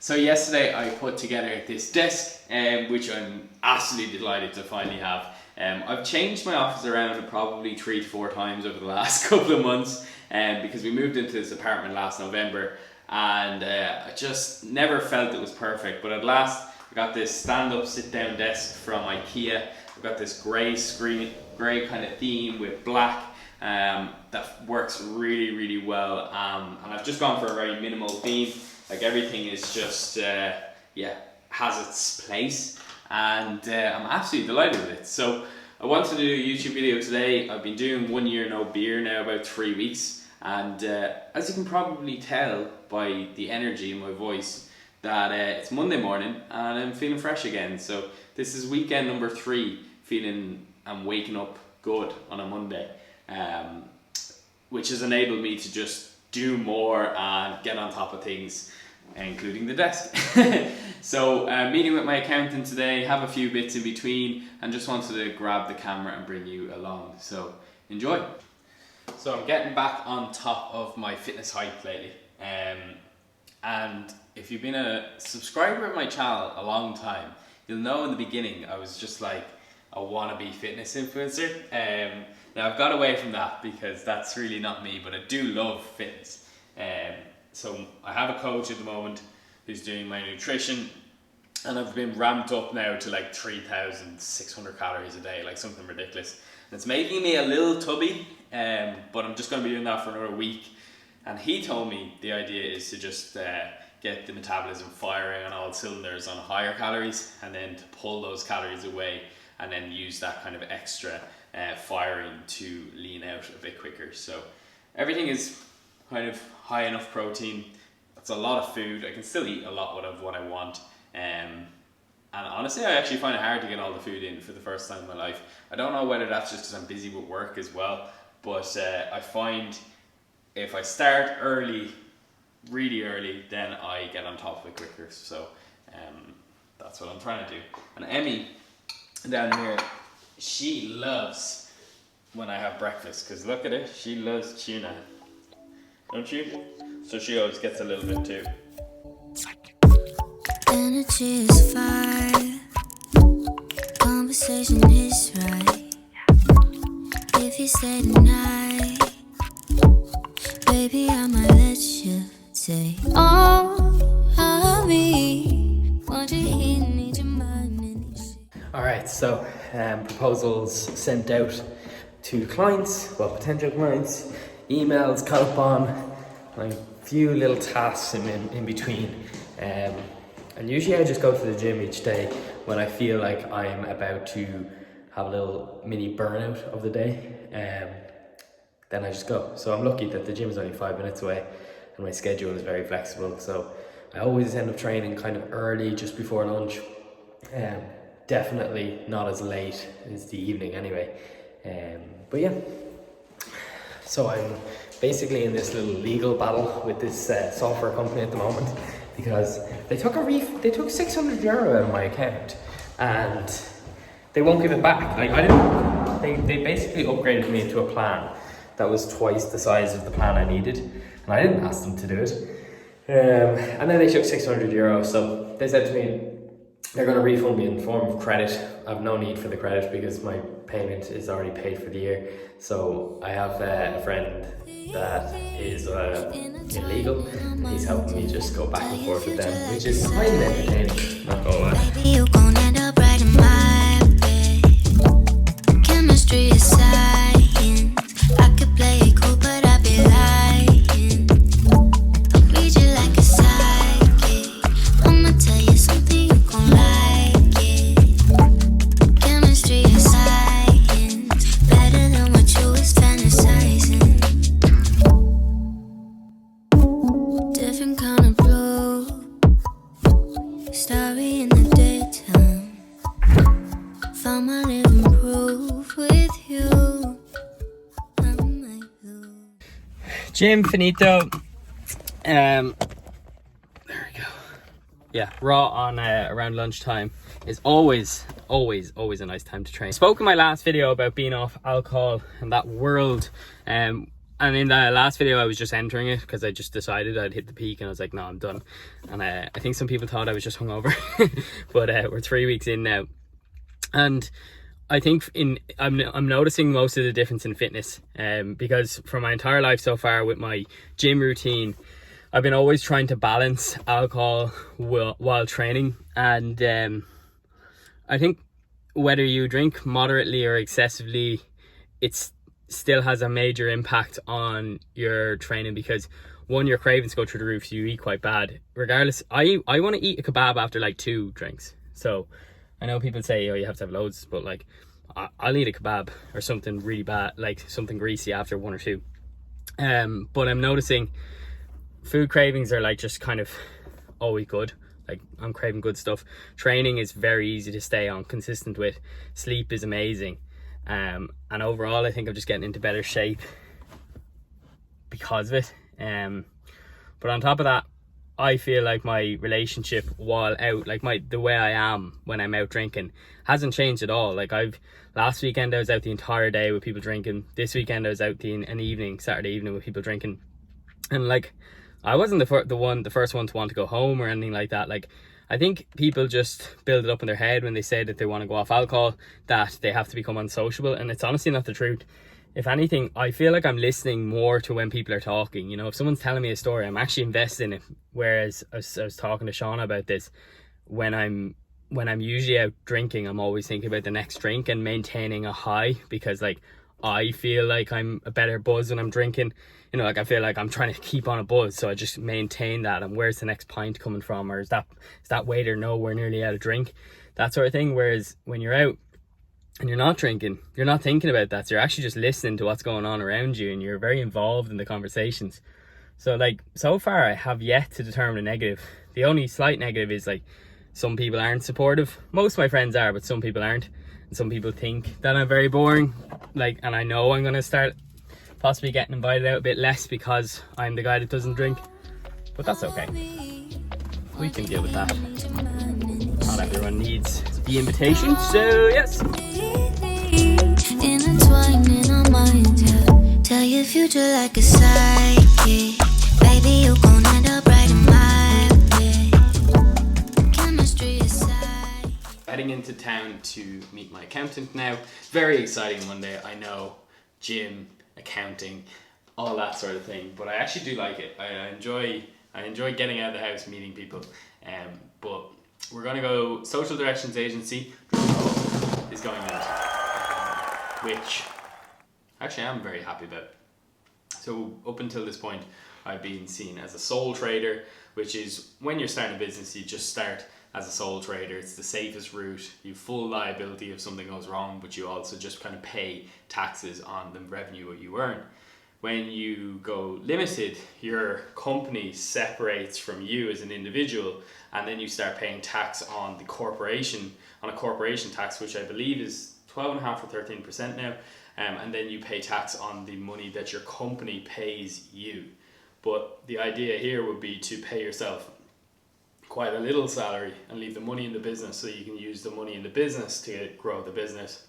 So yesterday I put together this desk, which I'm absolutely delighted to finally have. I've changed my office around probably 3 to 4 times over the last couple of months, because we moved into this apartment last November, and I just never felt it was perfect. But at last I got this stand-up sit-down desk from IKEA. I've got this grey kind of theme with black that works really well, and I've just gone for a very minimal theme. Like everything is just has its place, and I'm absolutely delighted with it. So I wanted to do a YouTube video today. I've been doing 1 year no beer now about 3 weeks, and as you can probably tell by the energy in my voice that it's Monday morning and I'm feeling fresh again. So this is weekend number 3, feeling I'm waking up good on a Monday, which has enabled me to just do more and get on top of things, including the desk. So meeting with my accountant today, have a few bits in between, and just wanted to grab the camera and bring you along. So enjoy. So I'm getting back on top of my fitness hype lately, and if you've been a subscriber of my channel a long time, you'll know in the beginning I was just like a wannabe fitness influencer. Now I've got away from that because that's really not me, but I do love fitness. So I have a coach at the moment who's doing my nutrition, and I've been ramped up now to like 3,600 calories a day, like something ridiculous. And it's making me a little tubby, but I'm just going to be doing that for another week. And he told me the idea is to just get the metabolism firing on all cylinders on higher calories, and then to pull those calories away and then use that kind of extra firing to lean out a bit quicker. So everything is kind of high enough protein. It's a lot of food. I can still eat a lot of what I want. And honestly, I actually find it hard to get all the food in for the first time in my life. I don't know whether that's just because I'm busy with work as well, but I find if I start early, really early, then I get on top of it quicker. So that's what I'm trying to do. And Emmy down here, she loves when I have breakfast, because look at it, she loves tuna, don't you? So she always gets a little bit too. Energy is fire, conversation is right. If you stay tonight, baby, I might let you say all of me. Want you here, need your mind, and you. Alright, so proposals sent out to clients, well, potential clients, emails caught up on, like a few little tasks in between. And usually I just go to the gym each day when I feel like I'm about to have a little mini burnout of the day. Then I just go. So I'm lucky that the gym is only 5 minutes away and my schedule is very flexible. So I always end up training kind of early, just before lunch. Definitely not as late as the evening anyway. But yeah. So I'm basically in this little legal battle with this software company at the moment, because they took €600 out of my account and they won't give it back. Like they basically upgraded me into a plan that was twice the size of the plan I needed, and I didn't ask them to do it. And then they took €600. So they said to me they're going to refund me in the form of credit. I have no need for the credit because my payment is already paid for the year. So I have a friend that is illegal. He's helping me just go back and forth with them, which is quite entertaining, not gonna lie. Baby, you gon' end up right in my bed. Chemistry is science. I could play it cool, but I'd be lying. I'll read you like a psychic. I'ma tell you something, you gon' like it. Chemistry is science. Better than what you was fantasizing. Different kind of blue. Starry in the daytime. Found my living proof with you. I'm like blue. Gym finito. There we go. Yeah, raw on around lunchtime is always a nice time to train. I spoke in my last video about being off alcohol and that world, and And in the last video, I was just entering it because I just decided I'd hit the peak, and I was like, no, I'm done. And I think some people thought I was just hungover, but we're 3 weeks in now, and I think I'm noticing most of the difference in fitness, because for my entire life so far with my gym routine, I've been always trying to balance alcohol while training, and I think whether you drink moderately or excessively, it's still has a major impact on your training, because one, your cravings go through the roof, so you eat quite bad. Regardless, I want to eat a kebab after like 2 drinks. So I know people say, oh, you have to have loads, but like I'll eat a kebab or something really bad, like something greasy after 1 or 2. But I'm noticing food cravings are like just kind of always good. Like I'm craving good stuff. Training is very easy to stay on consistent with. Sleep is amazing. And overall I think I'm just getting into better shape because of it. But on top of that, I feel like my relationship while out, like the way I am when I'm out drinking, hasn't changed at all. Like last weekend I was out the entire day with people drinking. This weekend I was out Saturday evening with people drinking, and like I wasn't the first one to want to go home or anything like that. Like I think people just build it up in their head when they say that they want to go off alcohol, that they have to become unsociable, and it's honestly not the truth. If anything, I feel like I'm listening more to when people are talking. You know, if someone's telling me a story, I'm actually invested in it. Whereas I was talking to Shauna about this, when I'm usually out drinking, I'm always thinking about the next drink and maintaining a high, because like I feel like I'm a better buzz when I'm drinking. You know, like I feel like I'm trying to keep on a buzz, so I just maintain that. And where's the next pint coming from, or is that waiter know we're nearly out of drink, that sort of thing. Whereas when you're out and you're not drinking, you're not thinking about that, so you're actually just listening to what's going on around you, and you're very involved in the conversations. So like so far I have yet to determine a negative. The only slight negative is like some people aren't supportive. Most of my friends are, but some people aren't, and some people think that I'm very boring. Like, and I know I'm gonna start possibly getting invited out a bit less because I'm the guy that doesn't drink, but that's okay. We can deal with that. Not everyone needs the invitation, so yes. Intertwined in our minds, yeah. Tell your future like a psychic. Baby, you gon' end up right in my bed. Chemistry aside. Heading into town to meet my accountant now. Very exciting Monday, I know. Gym, accounting, all that sort of thing. But I actually do like it. I enjoy getting out of the house, meeting people. But we're gonna go social directions agency is going out, which actually I'm very happy about. So up until this point, I've been seen as a sole trader, which is when you're starting a business, you just start as a sole trader. It's the safest route. You have full liability if something goes wrong, but you also just kind of pay taxes on the revenue that you earn. When you go limited, your company separates from you as an individual, and then you start paying tax on the corporation, on a corporation tax, which I believe is 12.5 or 13% now, and then you pay tax on the money that your company pays you. But the idea here would be to pay yourself quite a little salary and leave the money in the business, so you can use the money in the business to grow the business,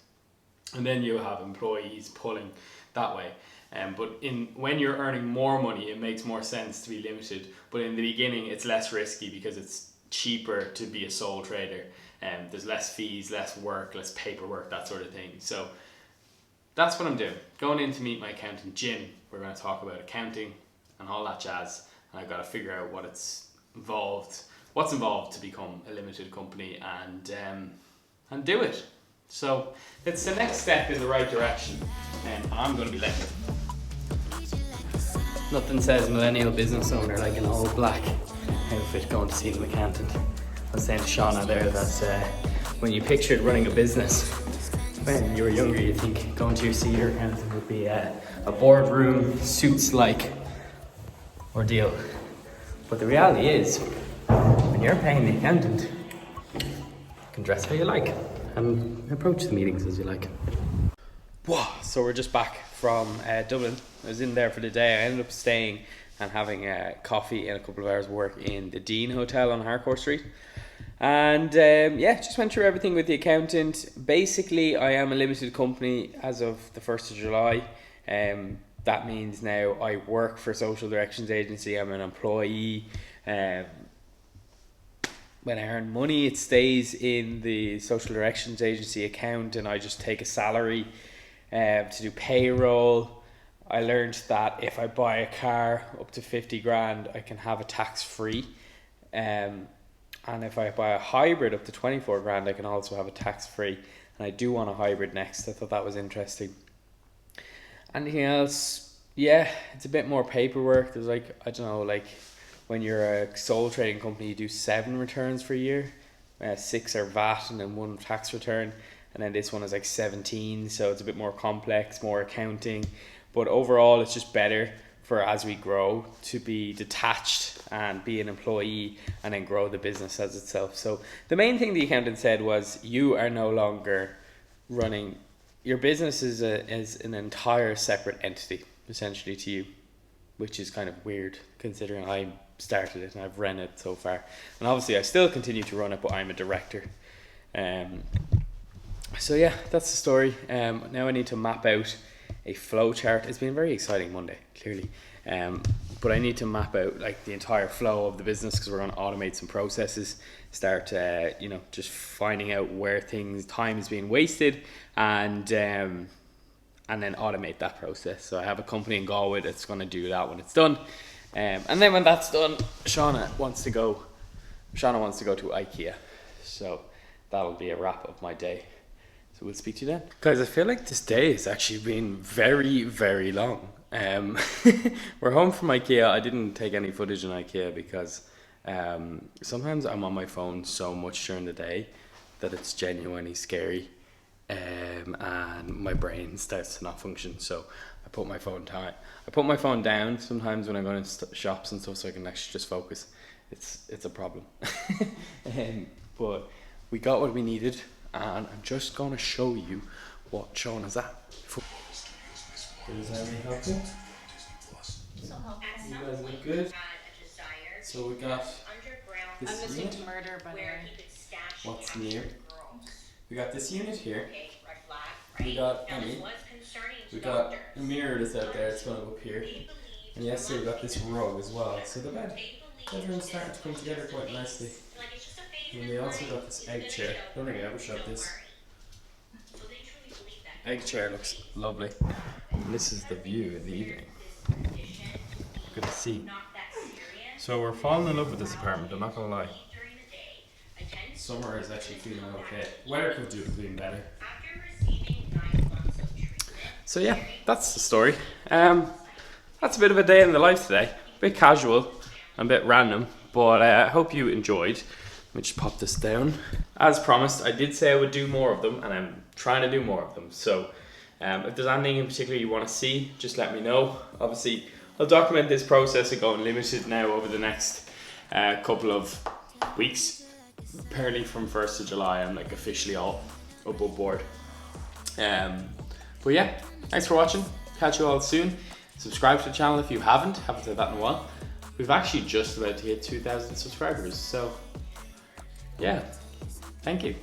and then you have employees pulling that way. But when you're earning more money, it makes more sense to be limited. But in the beginning, it's less risky because it's cheaper to be a sole trader. There's less fees, less work, less paperwork, that sort of thing. So that's what I'm doing. Going in to meet my accountant, Jim. We're going to talk about accounting and all that jazz. And I've got to figure out what's involved to become a limited company and do it. So it's the next step in the right direction, and I'm going to be late. Nothing says millennial business owner like an all black outfit going to see the accountant. I was saying to Shauna there that when you pictured running a business when you were younger, you think going to see your accountant would be a boardroom suits-like ordeal. But the reality is, when you're paying the accountant, you can dress how you like and approach the meetings as you like. Wow. So we're just back from Dublin. I was in there for the day. I ended up staying and having coffee and a couple of hours work in the Dean Hotel on Harcourt Street. And just went through everything with the accountant. Basically, I am a limited company as of the 1st of July. that means now I work for a social directions agency. I'm an employee. When I earn money, it stays in the social directions agency account, and I just take a salary to do payroll. I learned that if I buy a car up to 50 grand, I can have a tax free. And if I buy a hybrid up to 24 grand, I can also have a tax free. And I do want a hybrid next. I thought that was interesting. Anything else? Yeah, it's a bit more paperwork. There's like, I don't know, like when you're a sole trading company, you do 7 returns for a year. 6 are VAT and then 1 tax return. And then this one is like 17. So it's a bit more complex, more accounting. But overall, it's just better for as we grow to be detached and be an employee and then grow the business as itself. So the main thing the accountant said was you are no longer running, your business is an entire separate entity essentially to you, which is kind of weird considering I started it and I've run it so far. And obviously I still continue to run it, but I'm a director. So yeah, that's the story. Now I need to map out a flow chart. It's been a very exciting Monday, clearly. But I need to map out like the entire flow of the business because we're going to automate some processes, start just finding out where time is being wasted, and then automate that process. So I have a company in Galway that's going to do that when it's done. And then when that's done, Shauna wants to go to IKEA. So that'll be a wrap of my day. So we'll speak to you then. Guys, I feel like this day has actually been very, very long. We're home from IKEA. I didn't take any footage in IKEA because sometimes I'm on my phone so much during the day that it's genuinely scary. And my brain starts to not function, so I put my phone down sometimes when I'm going to shops and stuff, so I can actually just focus. It's a problem. But we got what we needed, and I'm just going to show you what Sean is at. Does that really help you? You guys look good. So we got this I'm listening unit. to Murder by the way. What's new? We got this unit here. We got Emmy. We got a mirror that's out there. It's going to go up here. And yesterday we got this rug as well. So the bedroom's starting to come together quite nicely. And we also got this egg chair. I don't think I ever shot this. Egg chair looks lovely. And this is the view in the evening. Good to see. So we're falling in love with this apartment, I'm not gonna lie. Summer is actually feeling okay. Weather could do it feeling better. So yeah, that's the story. That's a bit of a day in the life today. A bit casual and a bit random, but I hope you enjoyed. Let me just pop this down. As promised, I did say I would do more of them, and I'm trying to do more of them. So if there's anything in particular you want to see, just let me know. Obviously, I'll document this process of going limited now over the next couple of weeks. Apparently from 1st of July, I'm like officially all above board. But yeah, thanks for watching. Catch you all soon. Subscribe to the channel if you haven't done that in a while. We've actually just about to hit 2,000 subscribers, so yeah, thank you.